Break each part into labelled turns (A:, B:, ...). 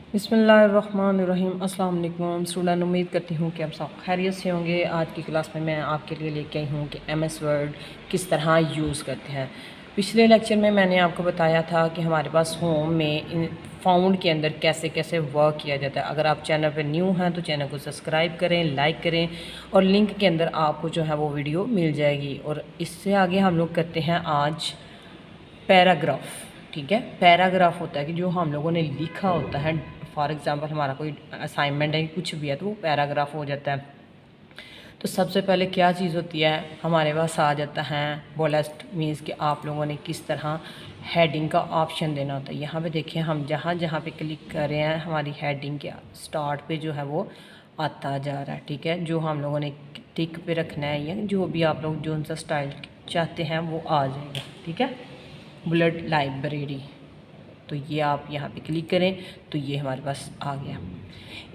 A: बिस्मिल्लाहिर्रहमानिर्रहीम। अस्सलाम वालेकुम स्टूडेंट, उम्मीद करती हूँ कि आप सब खैरियत से होंगे। आज की क्लास में मैं आपके लिए लेके आई हूँ कि एमएस वर्ड किस तरह यूज़ करते हैं। पिछले लेक्चर में मैंने आपको बताया था कि हमारे पास होम में इन फाउंड के अंदर कैसे कैसे वर्क किया जाता है। अगर आप चैनल पर न्यू हैं तो चैनल को सब्सक्राइब करें, लाइक करें और लिंक के अंदर आपको जो है वो वीडियो मिल जाएगी। और इससे आगे हम लोग करते हैं आज पैराग्राफ। ठीक है, पैराग्राफ होता है कि जो हम लोगों ने लिखा होता है। फॉर एग्ज़ाम्पल हमारा कोई असाइनमेंट है, कुछ भी है, तो वो पैराग्राफ हो जाता है। तो सबसे पहले क्या चीज़ होती है, हमारे पास आ जाता है बोलेस्ट, मीन्स कि आप लोगों ने किस तरह हेडिंग का ऑप्शन देना होता है। यहाँ पे देखिए, हम जहाँ जहाँ पे क्लिक कर रहे हैं हमारी हेडिंग के स्टार्ट पे जो है वो आता जा रहा है। ठीक है, जो हम लोगों ने टिक पे रखना है या जो भी आप लोग जो सा स्टाइल चाहते हैं वो आ जाएगा। ठीक है, बुलेट लाइब्रेरी, तो ये आप यहाँ पे क्लिक करें तो ये हमारे पास आ गया।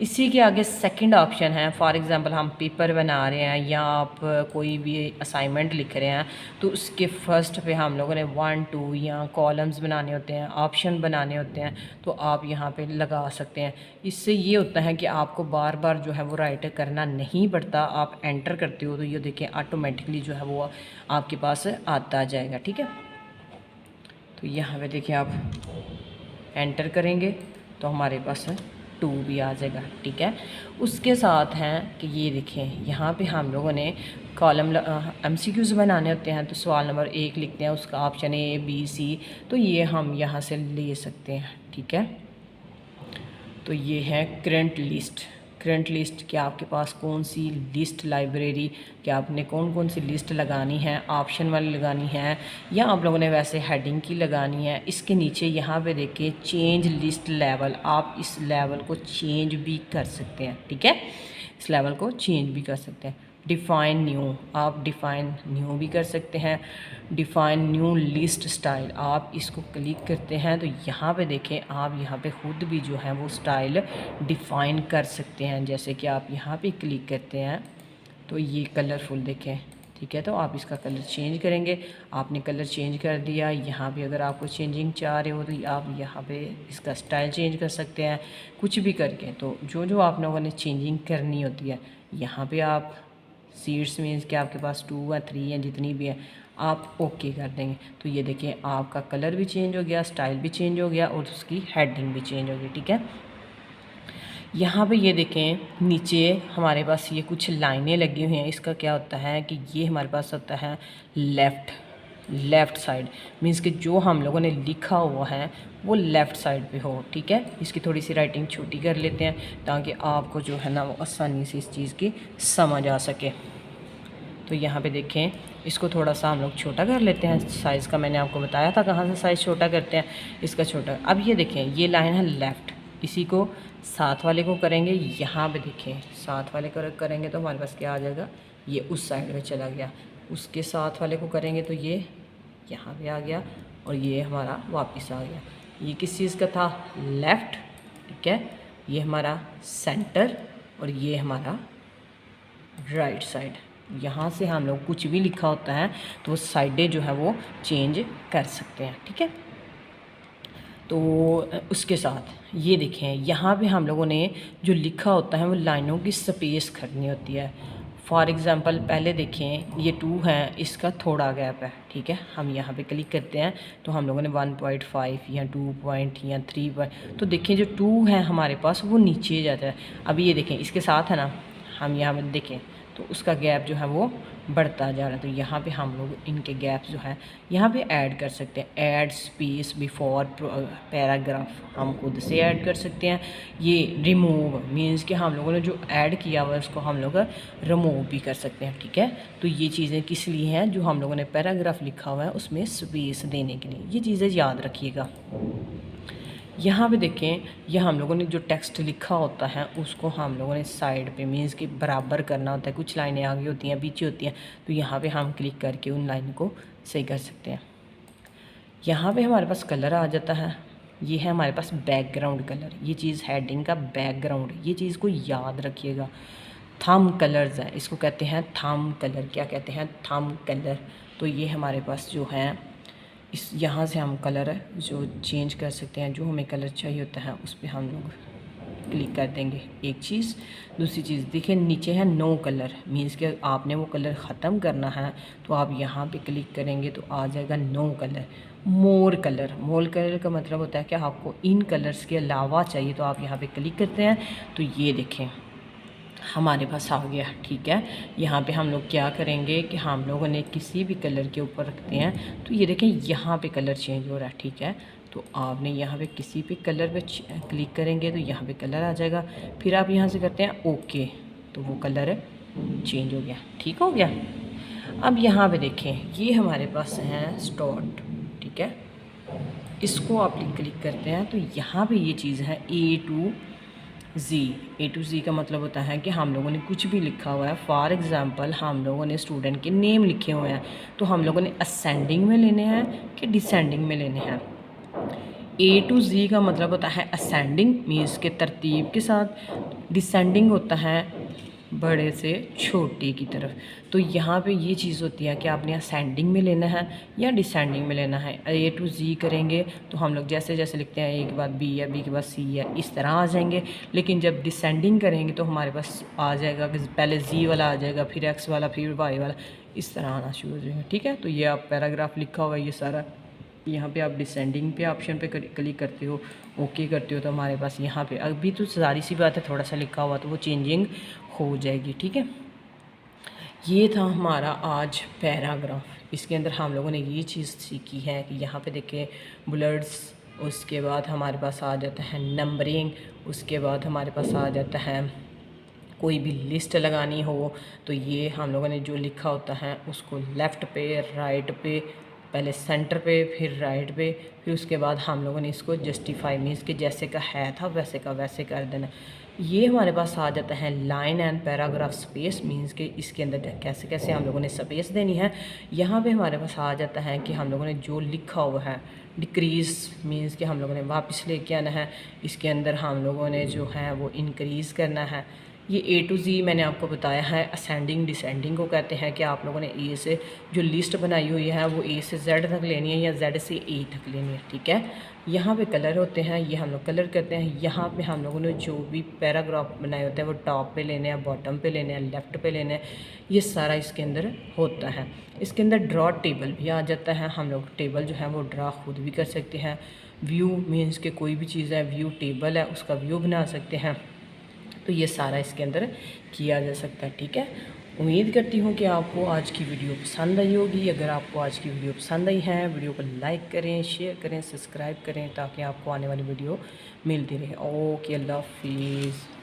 A: इसी के आगे सेकंड ऑप्शन है, फॉर एग्ज़ाम्पल हम पेपर बना रहे हैं या आप कोई भी असाइनमेंट लिख रहे हैं, तो उसके फर्स्ट पे हम लोगों ने 1 2 या कॉलम्स बनाने होते हैं, ऑप्शन बनाने होते हैं, तो आप यहाँ पे लगा सकते हैं। इससे ये होता है कि आपको बार बार जो है वो राइट करना नहीं पड़ता। आप एंटर करते हो तो ये देखिए ऑटोमेटिकली जो है वो आपके पास आता जाएगा। ठीक है, तो यहाँ पे देखिए आप एंटर करेंगे तो हमारे पास 2 भी आ जाएगा। ठीक है, उसके साथ हैं कि ये देखें यहाँ पे हम लोगों ने कॉलम एमसीक्यूज़ बनाने होते हैं, तो सवाल नंबर 1 लिखते हैं, उसका ऑप्शन ए बी सी, तो ये हम यहाँ से ले सकते हैं। ठीक है, तो ये है करंट लिस्ट। करंट लिस्ट, क्या आपके पास कौन सी लिस्ट लाइब्रेरी, क्या आपने कौन कौन सी लिस्ट लगानी है, ऑप्शन वाली लगानी है या आप लोगों ने वैसे हेडिंग की लगानी है। इसके नीचे यहाँ पे देखिए चेंज लिस्ट लेवल, आप इस लेवल को चेंज भी कर सकते हैं। ठीक है, इस लेवल को चेंज भी कर सकते हैं। डिफ़ाइन न्यू, आप डिफ़ाइन न्यू भी कर सकते हैं। डिफ़ाइन न्यू लिस्ट स्टाइल, आप इसको क्लिक करते हैं तो यहाँ पे देखें, आप यहाँ पे ख़ुद भी जो है वो स्टाइल डिफ़ाइन कर सकते हैं। जैसे कि आप यहाँ पे क्लिक करते हैं तो ये कलरफुल देखें। ठीक है, तो आप इसका कलर चेंज करेंगे, आपने कलर चेंज कर दिया। यहाँ पे अगर आपको चेंजिंग चाह रहे हो तो आप यहाँ पे इसका स्टाइल चेंज कर सकते हैं कुछ भी करके। तो जो जो आप लोगों ने चेंजिंग करनी होती है, यहाँ पे आप सीट्स मीन्स कि आपके पास 2 या 3 या जितनी भी है आप ओके कर देंगे। तो ये देखिए आपका कलर भी चेंज हो गया, स्टाइल भी चेंज हो गया और उसकी हेडिंग भी चेंज हो गई। ठीक है, यहाँ पे ये देखें नीचे हमारे पास ये कुछ लाइनें लगी हुई हैं। इसका क्या होता है कि ये हमारे पास होता है लेफ़्ट साइड, मीन्स कि जो हम लोगों ने लिखा हुआ है वो लेफ़्ट साइड पे हो। ठीक है, इसकी थोड़ी सी राइटिंग छोटी कर लेते हैं ताकि आपको जो है ना वो आसानी से इस चीज़ की समझ आ सके। तो यहाँ पे देखें, इसको थोड़ा सा हम लोग छोटा कर लेते हैं। साइज़ का मैंने आपको बताया था कहाँ से साइज़ छोटा करते हैं, इसका छोटा। अब ये देखें ये लाइन है लेफ़्ट, इसी को साथ वाले को करेंगे, यहाँ पे देखें साथ वाले को करेंगे तो हमारे पास क्या आ जाएगा, ये उस साइड में चला गया। उसके साथ वाले को करेंगे तो ये यहाँ पे आ गया और ये हमारा वापस आ गया। ये किस चीज़ का था, लेफ़्ट। ठीक है, ये हमारा सेंटर और ये हमारा राइट साइड। यहाँ से हम लोग कुछ भी लिखा होता है तो वो साइडें जो है वो चेंज कर सकते हैं। ठीक है, तो उसके साथ ये देखें यहाँ पे हम लोगों ने जो लिखा होता है वो लाइनों की स्पेस करनी होती है। फॉर एग्ज़ाम्पल पहले देखें ये 2 है, इसका थोड़ा गैप है। ठीक है, हम यहाँ पे क्लिक करते हैं तो हम लोगों ने 1.5 या 2 पॉइंट या 3 पॉइंट, तो देखें जो 2 है हमारे पास वो नीचे जाता है। अभी ये देखें इसके साथ है ना, हम यहाँ पर देखें तो उसका गैप जो है वो बढ़ता जा रहा है। तो यहाँ पे हम लोग इनके गैप जो है यहाँ पे ऐड कर सकते हैं। ऐड स्पेस बिफोर पैराग्राफ हम खुद से ऐड कर सकते हैं। ये रिमूव मीन्स कि हम लोगों ने जो ऐड किया हुआ है उसको हम लोग रिमूव भी कर सकते हैं। ठीक है, तो ये चीज़ें किस लिए हैं, जो हम लोगों ने पैराग्राफ लिखा हुआ है उसमें स्पेस देने के लिए। ये चीज़ें याद रखिएगा। यहाँ पे देखें, यह हम लोगों ने जो टेक्स्ट लिखा होता है उसको हम लोगों ने साइड पे मीन्स के बराबर करना होता है। कुछ लाइनें आगे होती हैं, पीछे होती हैं, तो यहाँ पे हम क्लिक करके उन लाइन को सही कर सकते हैं। यहाँ पे हमारे पास कलर आ जाता है, ये है हमारे पास बैकग्राउंड कलर। ये चीज़ हेडिंग का बैकग्राउंड, ये चीज़ को याद रखिएगा। थंब कलर्स है, इसको कहते हैं थंब कलर। क्या कहते हैं, थंब कलर। तो ये हमारे पास जो है इस यहाँ से हम कलर जो चेंज कर सकते हैं, जो हमें कलर चाहिए होता है उस पर हम लोग क्लिक कर देंगे, एक चीज़। दूसरी चीज़ देखिए नीचे है नो कलर, मीन्स कि आपने वो कलर ख़त्म करना है तो आप यहाँ पे क्लिक करेंगे तो आ जाएगा नो कलर। मोर कलर का मतलब होता है कि आपको इन कलर्स के अलावा चाहिए, तो आप यहाँ पे क्लिक करते हैं तो ये देखें हमारे पास आ गया। ठीक है, यहाँ पे हम लोग क्या करेंगे कि हम लोगों ने किसी भी कलर के ऊपर रखते हैं तो ये देखें यहाँ पे कलर चेंज हो रहा है। ठीक है, तो आपने यहाँ पे किसी भी कलर पे क्लिक करेंगे तो यहाँ पे कलर आ जाएगा। फिर आप यहाँ से करते हैं ओके, तो वो कलर चेंज हो गया। ठीक हो गया। अब यहाँ पे देखें ये हमारे पास है स्टार्ट। ठीक है, इसको आप क्लिक करते हैं तो यहाँ पे ये चीज़ है ए टू ज़ी का मतलब होता है कि हम लोगों ने कुछ भी लिखा हुआ है। फॉर एग्ज़ाम्पल हम लोगों ने स्टूडेंट के नेम लिखे हुए हैं तो हम लोगों ने असेंडिंग में लेने हैं कि डिसेंडिंग में लेने हैं। ए टू ज़ी का मतलब होता है असेंडिंग मीन्स के तरतीब के साथ, डिसेंडिंग होता है बड़े से छोटे की तरफ। तो यहाँ पे ये चीज़ होती है कि आपने असेंडिंग में लेना है या डिसेंडिंग में लेना है। ए टू ज़ी करेंगे तो हम लोग जैसे जैसे लिखते हैं ए के बाद बी है, बी के बाद सी है, इस तरह आ जाएंगे। लेकिन जब डिसेंडिंग करेंगे तो हमारे पास आ जाएगा कि पहले जी वाला आ जाएगा, फिर एक्स वाला, फिर वाई वाला, इस तरह आना शुरू हो जाएगा। ठीक है, तो ये आप पैराग्राफ लिखा हुआ है ये सारा। यहाँ पे आप डिसेंडिंग पे ऑप्शन पे क्लिक करते हो, ओके करते हो, तो हमारे पास यहाँ पे अभी तो सारी सी बात है, थोड़ा सा लिखा हुआ तो वो चेंजिंग हो जाएगी। ठीक है, ये था हमारा आज पैराग्राफ। इसके अंदर हम लोगों ने ये चीज़ सीखी है कि यहाँ पे देखें बुलेट्स, उसके बाद हमारे पास आ जाता है नंबरिंग, उसके बाद हमारे पास आ जाता है कोई भी लिस्ट लगानी हो तो ये हम लोगों ने जो लिखा होता है उसको लेफ़्ट पे, राइट पे, पहले सेंटर पे, फिर राइट पे, फिर उसके बाद हम लोगों ने इसको जस्टिफाई मीन्स कि जैसे का है था वैसे का वैसे कर देना। ये हमारे पास आ जाता है line and paragraph space means कि इसके अंदर कैसे कैसे हम लोगों ने स्पेस देनी है। यहाँ पे हमारे पास आ जाता है कि हम लोगों ने जो लिखा हुआ है डिक्रीज़ मीन्स कि हम लोगों ने वापस लेके आना है। इसके अंदर हम लोगों ने जो है वो इंक्रीज़ करना है। ये ए टू ज़ी मैंने आपको बताया है। असेंडिंग डिसेंडिंग को कहते हैं कि आप लोगों ने ए से जो लिस्ट बनाई हुई है वो ए से जेड तक लेनी है या जेड से ए तक लेनी है। ठीक है, यहाँ पे कलर होते हैं, ये हम लोग कलर करते हैं। यहाँ पे हम लोगों ने जो भी पैराग्राफ बनाए होते हैं वो टॉप पे लेने हैं, बॉटम पे लेने हैं, लेफ़्ट पे लेने हैं, ये सारा इसके अंदर होता है। इसके अंदर ड्रॉ टेबल भी आ जाता है, हम लोग टेबल जो है वो ड्रा खुद भी कर सकते हैं। व्यू मीन्स के कोई भी चीज़ है, व्यू टेबल है उसका व्यू बना सकते हैं। तो ये सारा इसके अंदर किया जा सकता है। ठीक है, उम्मीद करती हूँ कि आपको आज की वीडियो पसंद आई होगी। अगर आपको आज की वीडियो पसंद आई है, वीडियो को लाइक करें, शेयर करें, सब्सक्राइब करें ताकि आपको आने वाली वीडियो मिलती रहे। ओके, अल्लाह हाफिज़।